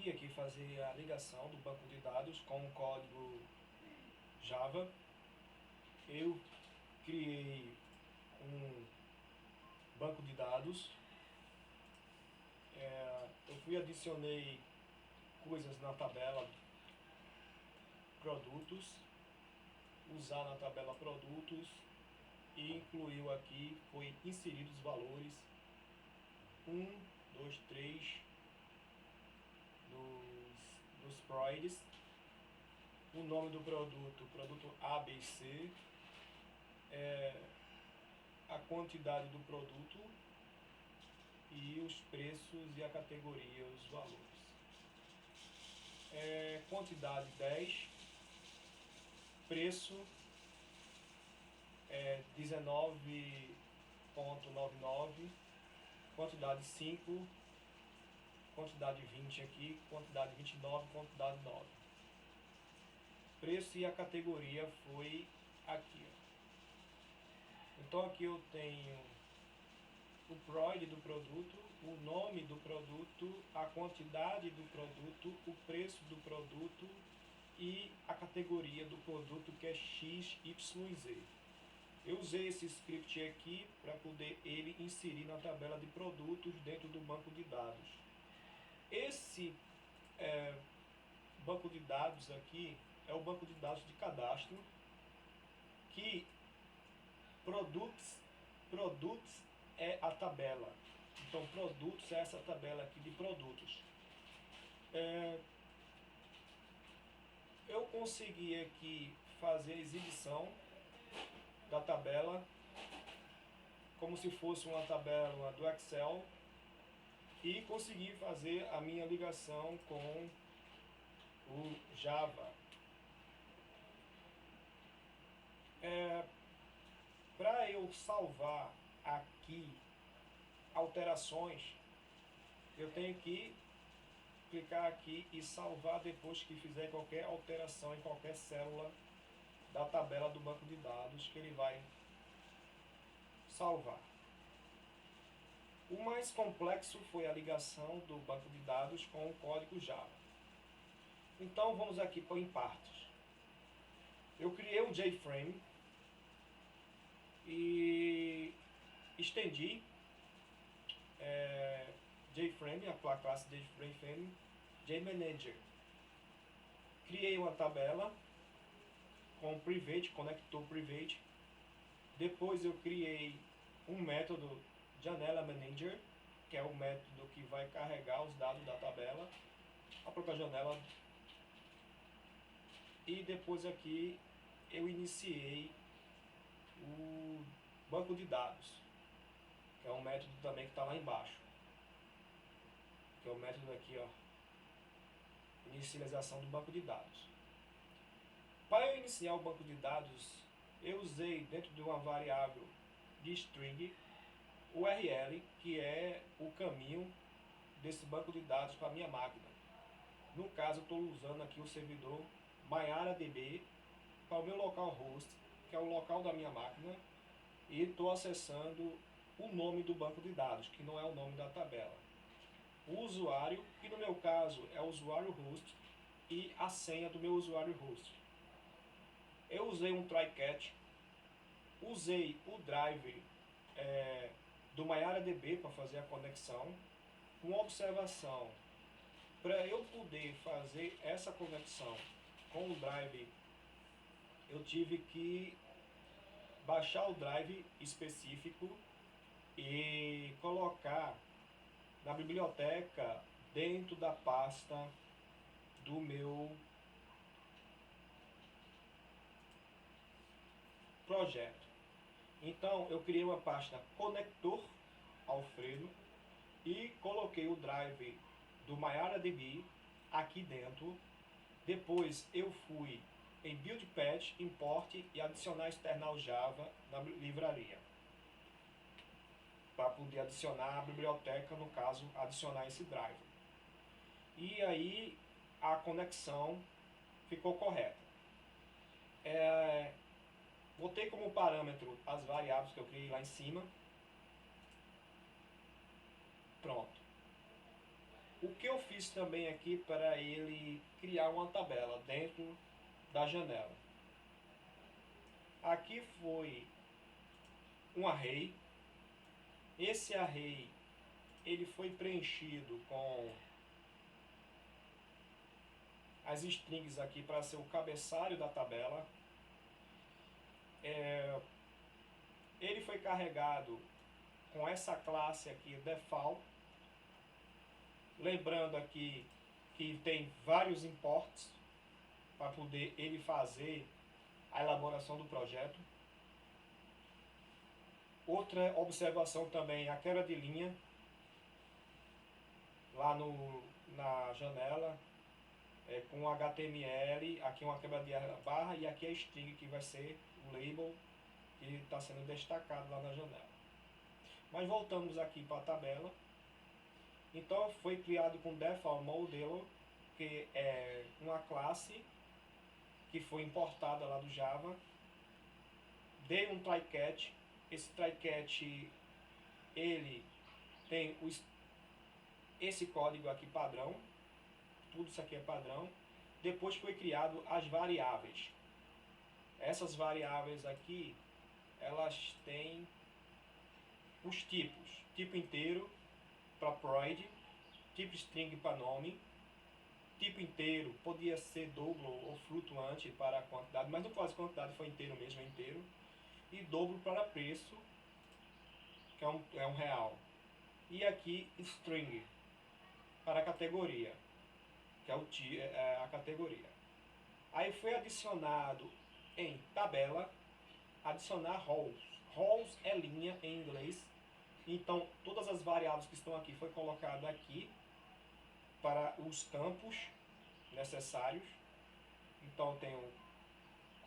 consegui aqui fazer a ligação do banco de dados com o código Java. Eu criei um banco de dados. Eu adicionei coisas na tabela produtos, usar na tabela produtos e incluiu aqui, foi inserido os valores 1, 2, 3 dos prides, o nome do produto A, B e C, a quantidade do produto e os preços e a categoria, os valores. Quantidade 10, preço 19,99, quantidade 5, quantidade 20 aqui, quantidade 29, quantidade 9. Preço e a categoria foi aqui. Então aqui eu tenho o PROID do produto, o nome do produto, a quantidade do produto, o preço do produto e a categoria do produto, que é XYZ. Eu usei esse script aqui para poder ele inserir na tabela de produtos dentro do banco de dados. Esse banco de dados aqui é o banco de dados de cadastro, que produtos é a tabela. Então produtos é essa tabela aqui de produtos. Eu consegui aqui fazer a exibição da tabela como se fosse uma tabela do Excel e consegui fazer a minha ligação com o Java. Para eu salvar aqui alterações, eu tenho que clicar aqui e salvar depois que fizer qualquer alteração em qualquer célula da tabela do banco de dados, que ele vai salvar. O mais complexo foi a ligação do banco de dados com o código Java. Então vamos aqui em partes. Eu criei um JFrame e estendi JFrame, a classe JFrame, JManager. Criei uma tabela com private, conector private. Depois eu criei um método janela manager, que é o método que vai carregar os dados da tabela, a própria janela. E depois aqui eu iniciei o banco de dados, que é um método também que está lá embaixo, que é o método aqui, ó, inicialização do banco de dados. Para eu iniciar o banco de dados, eu usei dentro de uma variável de string URL, que é o caminho desse banco de dados para a minha máquina. No caso, eu estou usando aqui o servidor MyAreaDB para o meu localhost, que é o local da minha máquina, e estou acessando o nome do banco de dados, que não é o nome da tabela. O usuário, que no meu caso é o usuário host, e a senha do meu usuário host. Eu usei um try-catch, usei o driver do MyAreaDB para fazer a conexão, com observação. Para eu poder fazer essa conexão com o drive, eu tive que baixar o drive específico e colocar na biblioteca dentro da pasta do meu projeto. Então eu criei uma pasta conector Alfredo e coloquei o drive do MyAreaDB aqui dentro. Depois eu fui em Build Patch, Import e adicionar external Java na livraria, para poder adicionar a biblioteca, no caso, adicionar esse driver. E aí a conexão ficou correta. Botei como parâmetro as variáveis que eu criei lá em cima. Pronto. O que eu fiz também aqui para ele criar uma tabela dentro da janela. Aqui foi um array. Esse array ele foi preenchido com as strings aqui para ser o cabeçalho da tabela. Ele foi carregado com essa classe aqui, default. Lembrando aqui que tem vários imports para poder ele fazer a elaboração do projeto. Outra observação também, a quebra de linha lá na janela, com HTML, aqui uma quebra de barra e aqui a string que vai ser o label que está sendo destacado lá na janela. Mas voltamos aqui para a tabela. Então foi criado com default model, que é uma classe que foi importada lá do Java. Dei um try catch. Esse try catch ele tem esse código aqui padrão. Tudo isso aqui é padrão. Depois foi criado as variáveis. Essas variáveis aqui, elas têm os tipos. Tipo inteiro para Proid, tipo string para nome, tipo inteiro podia ser dobro ou flutuante para a quantidade, mas não faz quantidade, foi inteiro mesmo, é inteiro. E dobro para preço, que é um real. E aqui string para a categoria, que é a categoria. Aí foi adicionado em tabela, adicionar rows. Rows é linha em inglês. Então, todas as variáveis que estão aqui foi colocado aqui para os campos necessários. Então, eu tenho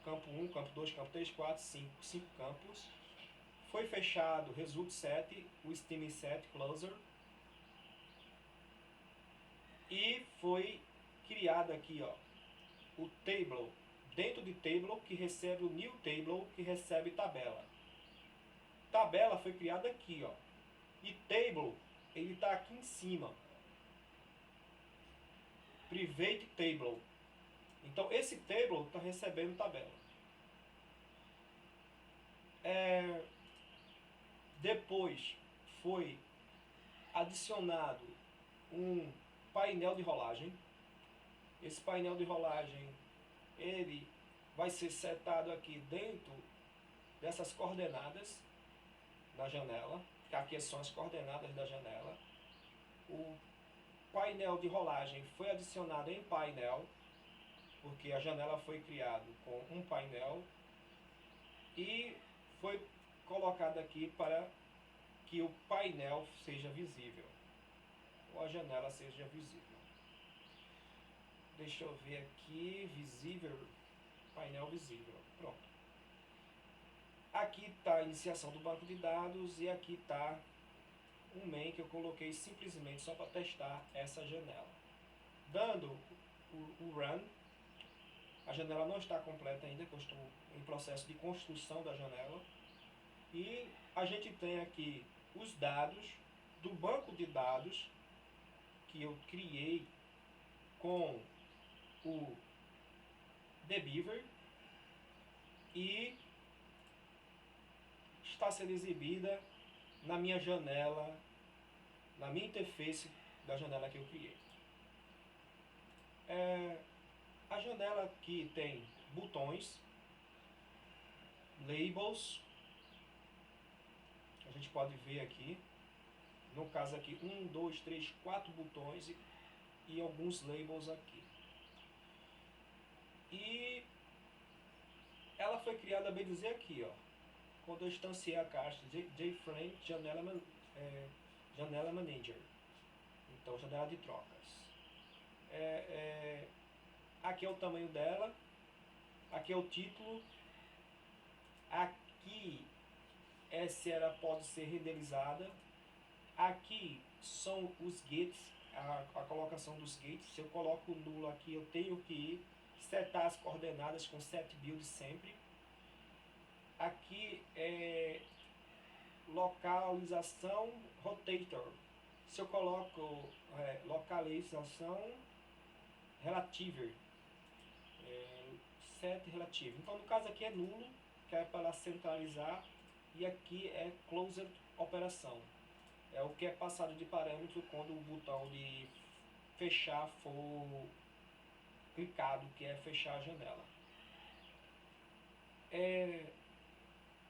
campo 1, campo 2, campo 3, 4, 5 campos. Foi fechado result set, o steam set closer. E foi criado aqui, ó, o table. Dentro de table, que recebe o new table, que recebe tabela. Tabela foi criada aqui, ó. E table, ele está aqui em cima. Private table. Então, esse table está recebendo tabela. Depois foi adicionado um painel de rolagem. Esse painel de rolagem, ele vai ser setado aqui dentro dessas coordenadas da janela. Aqui são as coordenadas da janela. O painel de rolagem foi adicionado em painel, porque a janela foi criada com um painel e foi colocado aqui para que o painel seja visível, ou a janela seja visível. Deixa eu ver aqui, visível, painel visível, pronto. Aqui está a iniciação do banco de dados e aqui está um main que eu coloquei simplesmente só para testar essa janela. Dando o run, a janela não está completa ainda, que eu estou em processo de construção da janela. E a gente tem aqui os dados do banco de dados que eu criei com o dbeaver e está sendo exibida na minha janela, na minha interface da janela que eu criei. A janela aqui tem botões, labels, a gente pode ver aqui, no caso aqui 1, 2, 3, 4 botões e alguns labels aqui. E ela foi criada, bem dizer, aqui, ó, quando eu instanciei a caixa JFrame Janela Manager, então janela de trocas. Aqui é o tamanho dela, aqui é o título, aqui se ela pode ser renderizada, aqui são os gates, a colocação dos gates. Se eu coloco nulo aqui, eu tenho que setar as coordenadas com set build sempre. Aqui é localização rotator, se eu coloco localização relative, set relative. Então no caso aqui é nulo, que é para centralizar, e aqui é closed operação. É o que é passado de parâmetro quando o botão de fechar for clicado, que é fechar a janela.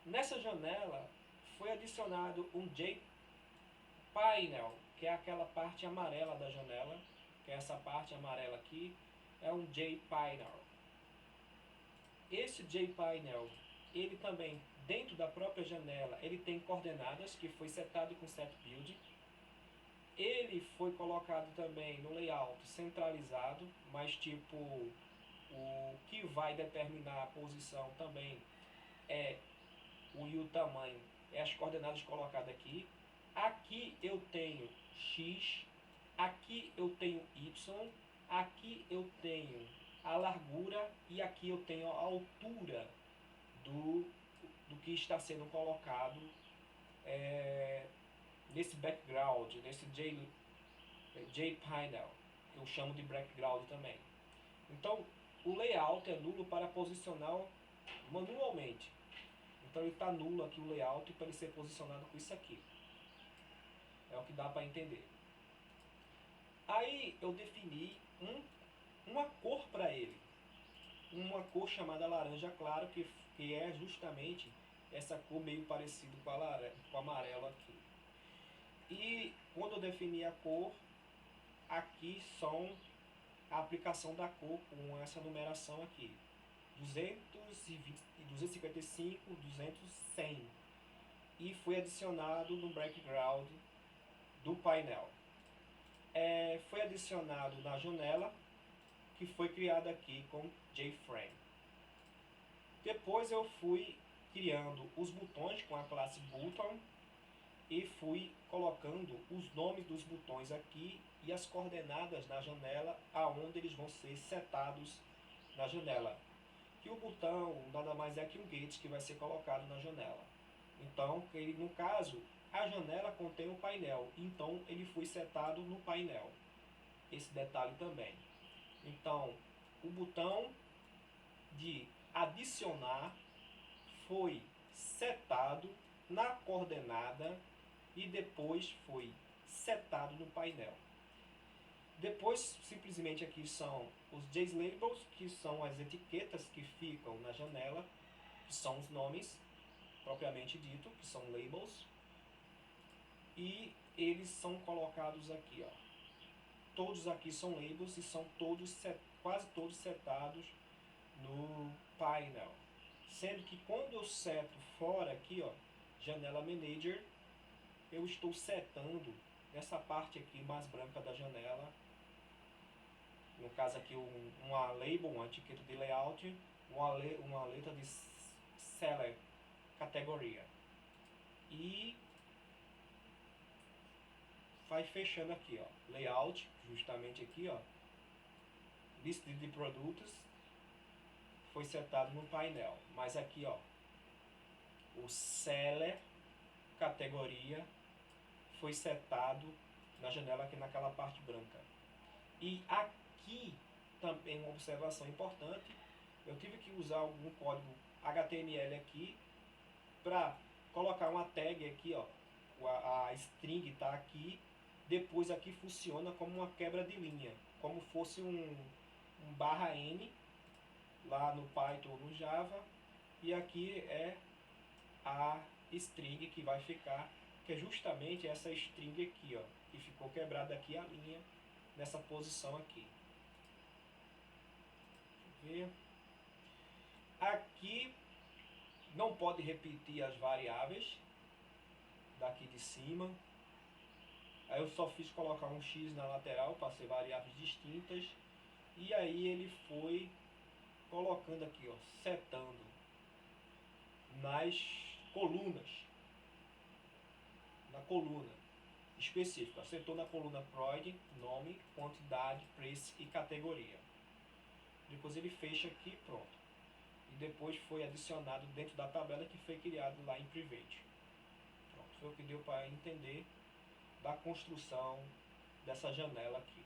Nessa janela foi adicionado um JPinel, que é aquela parte amarela da janela, que é essa parte amarela aqui, é um JPinel. Esse JPinel, ele também, dentro da própria janela, ele tem coordenadas, que foi setado com setBuild. Ele foi colocado também no layout centralizado, mas tipo, o que vai determinar a posição também é e o tamanho, é as coordenadas colocadas aqui. Aqui eu tenho X, aqui eu tenho Y, aqui eu tenho a largura e aqui eu tenho a altura do que está sendo colocado nesse background, nesse JPinel, que eu chamo de background também. Então, o layout é nulo para posicionar manualmente. Então ele está nulo aqui o layout para ele ser posicionado com isso aqui. É o que dá para entender. Aí eu defini uma cor para ele. Uma cor chamada laranja claro, que é justamente essa cor meio parecida com o amarelo aqui. E quando eu defini a cor, aqui são a aplicação da cor com essa numeração aqui. 220, 255, 200, 100. E foi adicionado no background do painel. Foi adicionado na janela, que foi criada aqui com JFrame. Depois eu fui criando os botões com a classe Button e fui colocando os nomes dos botões aqui e as coordenadas na janela aonde eles vão ser setados na janela. Que o botão nada mais é que um gate que vai ser colocado na janela. Então, no caso, a janela contém o painel, então ele foi setado no painel. Esse detalhe também. Então, o botão de adicionar foi setado na coordenada e depois foi setado no painel. Depois, simplesmente aqui são os JLabels, que são as etiquetas que ficam na janela, que são os nomes propriamente dito, que são labels. E eles são colocados aqui, ó. Todos aqui são labels e são quase todos setados no painel. Sendo que quando eu seto fora aqui, ó, janela manager, eu estou setando essa parte aqui mais branca da janela. No caso aqui uma label, uma etiqueta de layout, uma letra de seller, categoria. E vai fechando aqui, ó, layout, justamente aqui, ó, lista de produtos, foi setado no painel. Mas aqui, ó, o seller, categoria, foi setado na janela aqui naquela parte branca. E aqui também uma observação importante, eu tive que usar algum código HTML aqui para colocar uma tag aqui, ó, a string está aqui, depois aqui funciona como uma quebra de linha, como fosse um barra N lá no Python ou no Java, e aqui é a string que vai ficar, que é justamente essa string aqui, ó, que ficou quebrada aqui a linha nessa posição aqui. Deixa eu ver. Aqui não pode repetir as variáveis daqui de cima. Aí eu só fiz colocar um X na lateral para ser variáveis distintas. E aí ele foi colocando aqui, ó, setando nas colunas. Na coluna específica. Setou na coluna Prod, nome, quantidade, preço e categoria. Depois ele fecha aqui, pronto. E depois foi adicionado dentro da tabela que foi criado lá em Private. Pronto, foi o que deu para entender da construção dessa janela aqui.